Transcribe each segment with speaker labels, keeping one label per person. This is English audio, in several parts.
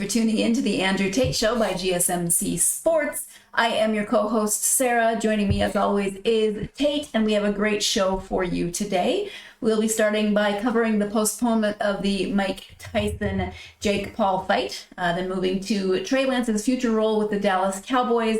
Speaker 1: for tuning in to the Andrew Tate Show by GSMC Sports. I am your co-host, Sarah. Joining me, as always, is Tate, and we have a great show for you today. We'll be starting by covering the postponement of the Mike Tyson-Jake Paul fight, then moving to Trey Lance's future role with the Dallas Cowboys,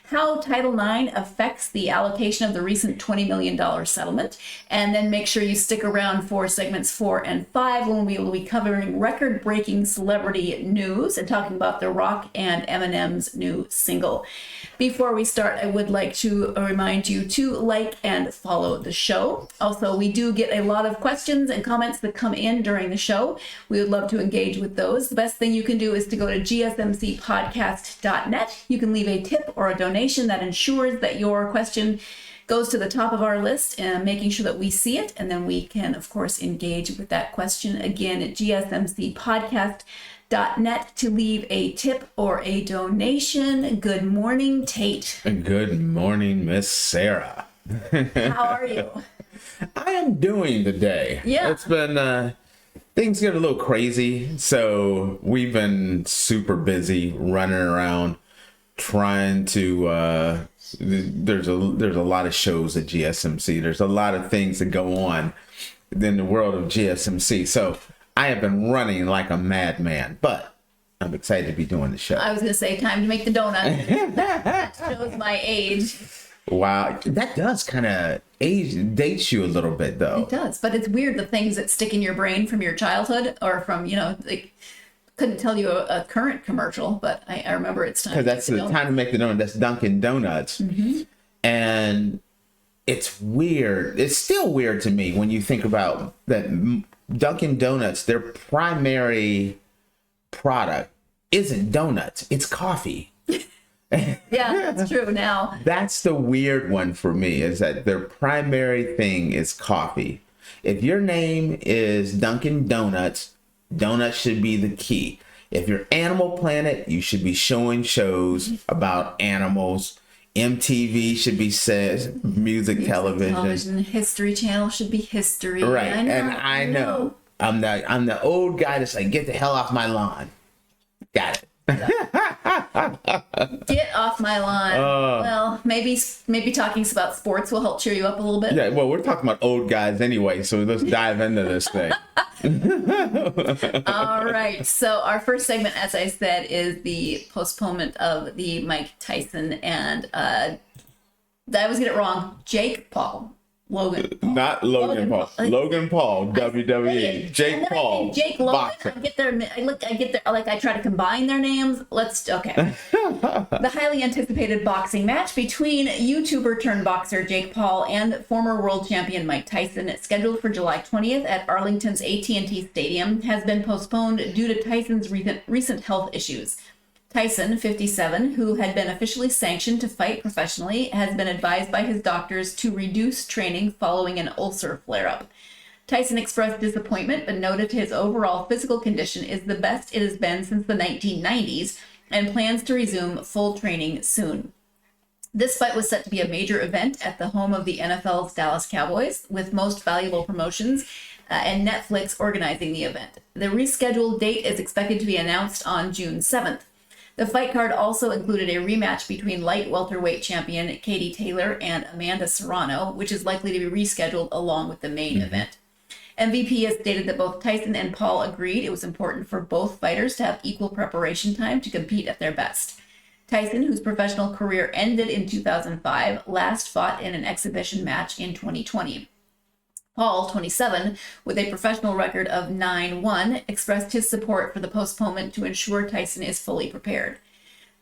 Speaker 1: how Title IX affects the allocation of the recent $20 million settlement, and then make sure you stick around for segments 4 and 5 when we will be covering record-breaking celebrity news and talking about The Rock and Eminem's new single. Before we start, I would like to remind you to like and follow the show. Also, we do get a lot of questions and comments that come in during the show. We would love to engage with those. The best thing you can do is to go to GSMCpodcast.net. You can leave a tip or a donation that ensures that your question goes to the top of our list and making sure that we see it. And then we can, of course, engage with that question again at GSMCpodcast.net to leave a tip or a donation. Good morning, Tate.
Speaker 2: Good morning, Miss Sarah.
Speaker 1: How are you?
Speaker 2: I am doing today.
Speaker 1: Yeah.
Speaker 2: It's been, things get a little crazy. So we've been super busy running around trying to, there's a lot of shows at GSMC. There's a lot of things that go on in the world of GSMC. So I have been running like a madman, but I'm excited to be doing the show.
Speaker 1: I was going to say, time to make the donut. That shows my age.
Speaker 2: Wow, that does kind of dates you a little bit, though.
Speaker 1: It does, but it's weird, the things that stick in your brain from your childhood or from, like, couldn't tell you a current commercial, but I remember it's time.
Speaker 2: Because that's the time to make the donut. That's Dunkin' Donuts.
Speaker 1: Mm-hmm.
Speaker 2: And it's weird. It's still weird to me when you think about that Dunkin' Donuts, their primary product isn't donuts. It's coffee.
Speaker 1: Yeah, that's true now.
Speaker 2: That's the weird one for me, is that their primary thing is coffee. If your name is Dunkin' Donuts, donuts should be the key. If you're Animal Planet, you should be showing shows about animals. MTV should be music television.
Speaker 1: History Channel should be history.
Speaker 2: Right, I know. I'm the old guy that's like, get the hell off my lawn. Got it.
Speaker 1: Get off my lawn. Well, maybe talking about sports will help cheer you up a little bit.
Speaker 2: Yeah, well, we're talking about old guys anyway, so let's dive into this thing.
Speaker 1: All right. So our first segment, as I said, is the postponement of the Mike Tyson and I always get it wrong. Jake Paul. Logan Paul.
Speaker 2: Not Logan Paul. Logan Paul, WWE. Jake Paul.
Speaker 1: Jake Logan. I get there. I try to combine their names. Okay. The highly anticipated boxing match between YouTuber turned boxer Jake Paul and former world champion Mike Tyson, scheduled for July 20th at Arlington's AT&T Stadium, has been postponed due to Tyson's recent health issues. Tyson, 57, who had been officially sanctioned to fight professionally, has been advised by his doctors to reduce training following an ulcer flare-up. Tyson expressed disappointment, but noted his overall physical condition is the best it has been since the 1990s and plans to resume full training soon. This fight was set to be a major event at the home of the NFL's Dallas Cowboys, with Most Valuable Promotions and Netflix organizing the event. The rescheduled date is expected to be announced on June 7th. The fight card also included a rematch between light welterweight champion Katie Taylor and Amanda Serrano, which is likely to be rescheduled along with the main event. MVP has stated that both Tyson and Paul agreed it was important for both fighters to have equal preparation time to compete at their best. Tyson, whose professional career ended in 2005, last fought in an exhibition match in 2020. Paul, 27, with a professional record of 9-1, expressed his support for the postponement to ensure Tyson is fully prepared.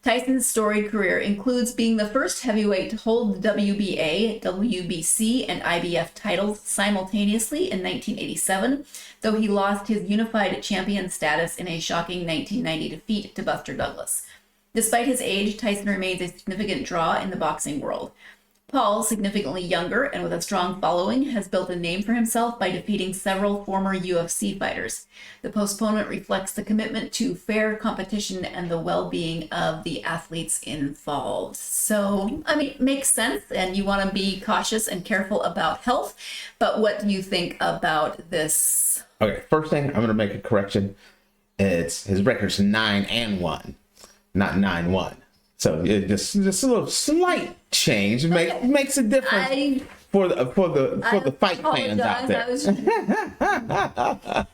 Speaker 1: Tyson's storied career includes being the first heavyweight to hold the WBA, WBC, and IBF titles simultaneously in 1987, though he lost his unified champion status in a shocking 1990 defeat to Buster Douglas. Despite his age, Tyson remains a significant draw in the boxing world. Paul, significantly younger and with a strong following, has built a name for himself by defeating several former UFC fighters. The postponement reflects the commitment to fair competition and the well-being of the athletes involved. So, it makes sense, and you want to be cautious and careful about health, but what do you think about this?
Speaker 2: Okay, first thing, I'm going to make a correction. It's his record's 9-1, not 9-1. So it just a little slight change makes a difference for the fight fans out there.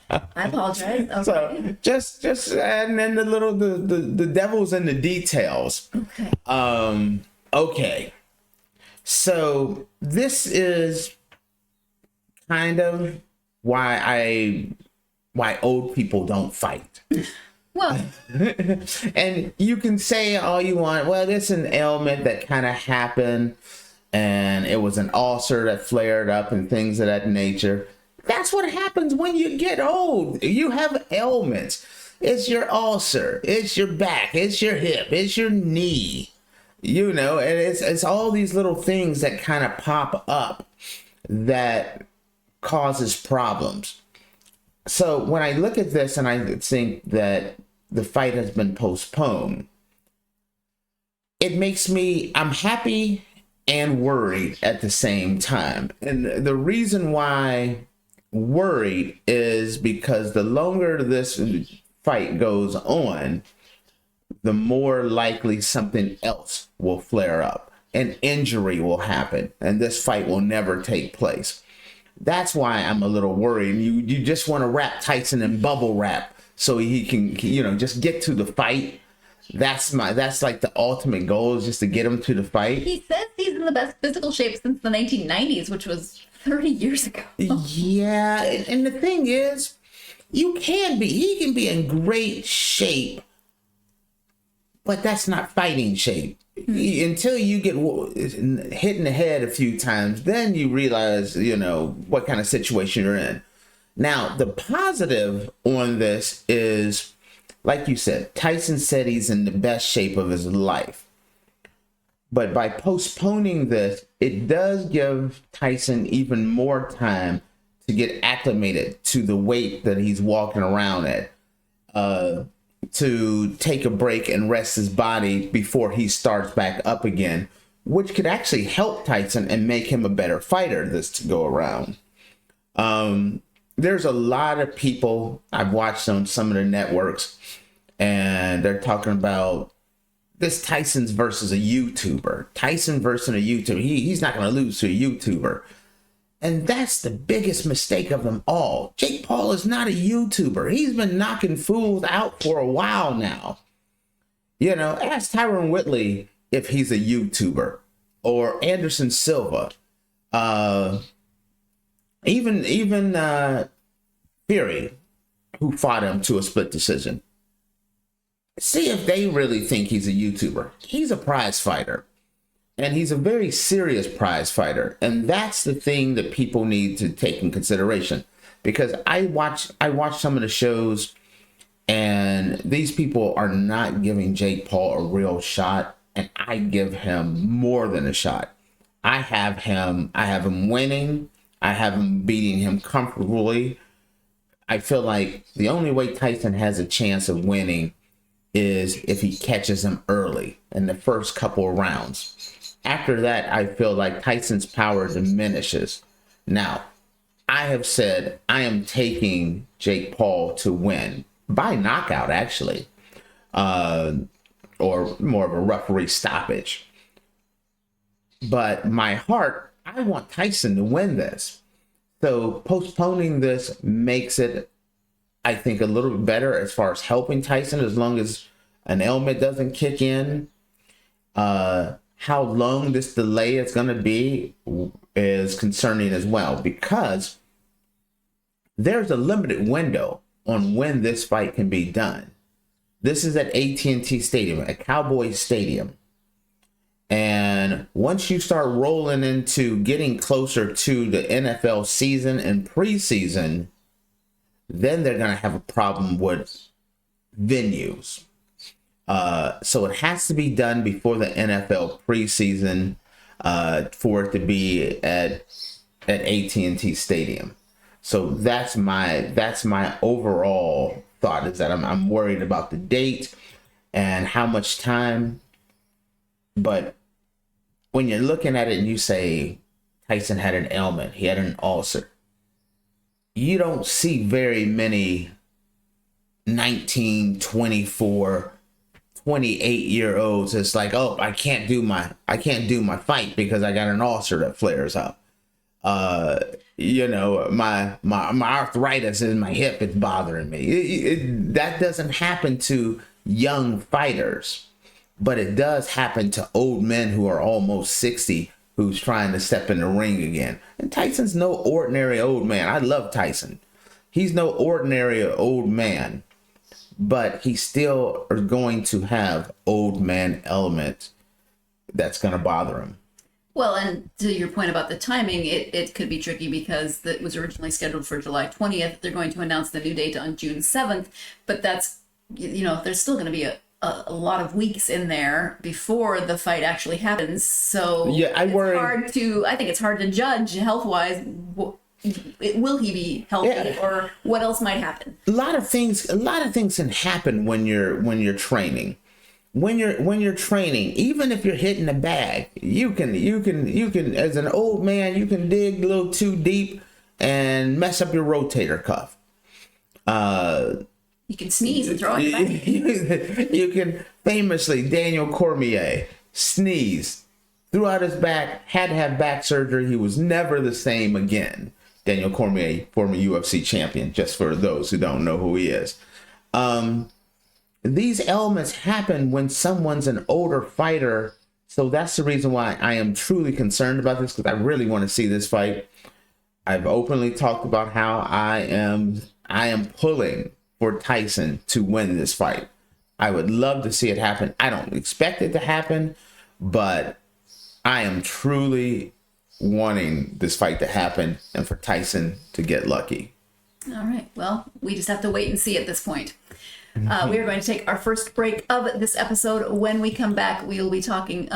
Speaker 1: I apologize. Okay.
Speaker 2: So just and then the devil's in the details.
Speaker 1: Okay.
Speaker 2: Okay. So this is kind of why old people don't fight.
Speaker 1: Well,
Speaker 2: And you can say all you want. Well, it's an ailment that kind of happened, and it was an ulcer that flared up and things of that nature. That's what happens when you get old. You have ailments. It's your ulcer. It's your back. It's your hip. It's your knee. You know, and it's all these little things that kind of pop up that causes problems. So when I look at this and I think that the fight has been postponed, it makes I'm happy and worried at the same time. And the reason why worried is because the longer this fight goes on, the more likely something else will flare up. An injury will happen, and this fight will never take place. That's why I'm a little worried. You just want to wrap Tyson in bubble wrap so he can, just get to the fight. That's like the ultimate goal, is just to get him to the fight.
Speaker 1: he says he's in the best physical shape since the 1990s, which was 30 years ago.
Speaker 2: Yeah, and the thing is, he can be in great shape, but that's not fighting shape. Until you get hit in the head a few times, then you realize, what kind of situation you're in. Now, the positive on this is, like you said, Tyson said he's in the best shape of his life. But by postponing this, it does give Tyson even more time to get acclimated to the weight that he's walking around at. To take a break and rest his body before he starts back up again, which could actually help Tyson and make him a better fighter this to go around. There's a lot of people I've watched on some of the networks, and they're talking about this Tyson's versus a YouTuber. Tyson versus a YouTuber. He's not going to lose to a YouTuber. And that's the biggest mistake of them all. Jake Paul is not a YouTuber. He's been knocking fools out for a while now. Ask Tyron Whitley if he's a YouTuber, or Anderson Silva. Even Fury, who fought him to a split decision. See if they really think he's a YouTuber. He's a prize fighter. And he's a very serious prize fighter. And that's the thing that people need to take in consideration. Because I watch some of the shows, and these people are not giving Jake Paul a real shot. And I give him more than a shot. I have him winning. I have him beating him comfortably. I feel like the only way Tyson has a chance of winning is if he catches him early in the first couple of rounds. After that, I feel like Tyson's power diminishes. Now, I have said I am taking Jake Paul to win by knockout, actually, or more of a referee stoppage. But my heart, I want Tyson to win this. So postponing this makes it, I think, a little bit better as far as helping Tyson, as long as an ailment doesn't kick in. How long this delay is going to be is concerning as well, because there's a limited window on when this fight can be done. This is at AT&T Stadium, at Cowboys Stadium. And once you start rolling into getting closer to the NFL season and preseason, then they're going to have a problem with venues. So it has to be done before the NFL preseason for it to be at AT&T Stadium. So that's my overall thought, is that I'm worried about the date and how much time. But when you're looking at it and you say Tyson had an ailment, he had an ulcer, you don't see very many 19, 24, 28-year-olds. It's like, oh, I can't do my fight because I got an ulcer that flares up. My arthritis in my hip is bothering me. That doesn't happen to young fighters, but it does happen to old men who are almost 60 who's trying to step in the ring again. And Tyson's no ordinary old man. I love Tyson. He's no ordinary old man, but he still are going to have old man element that's going to bother him.
Speaker 1: Well, and to your point about the timing, it could be tricky because it was originally scheduled for July 20th. They're going to announce the new date on June 7th, but that's, there's still going to be a lot of weeks in there before the fight actually happens. So
Speaker 2: yeah, I
Speaker 1: think it's hard to judge health-wise. Will he be healthy, or what else might happen? A lot of things
Speaker 2: can happen when you're training. When you're training, even if you're hitting a bag, you can as an old man, you can dig a little too deep and mess up your rotator cuff.
Speaker 1: You can sneeze and throw it back.
Speaker 2: You can famously, Daniel Cormier sneezed, threw out his back, had to have back surgery. He was never the same again. Daniel Cormier, former UFC champion, just for those who don't know who he is. These elements happen when someone's an older fighter. So that's the reason why I am truly concerned about this, because I really want to see this fight. I've openly talked about how I am pulling for Tyson to win this fight. I would love to see it happen. I don't expect it to happen, but I am truly wanting this fight to happen and for Tyson to get lucky.
Speaker 1: All right. Well, we just have to wait and see at this point. We are going to take our first break of this episode. When we come back, we will be talking,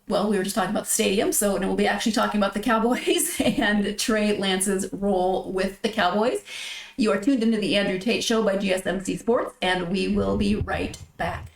Speaker 1: we were just talking about the stadium, so we'll be actually talking about the Cowboys and Trey Lance's role with the Cowboys. You are tuned into the Andrew Tate Show by GSMC Sports, and we will be right back.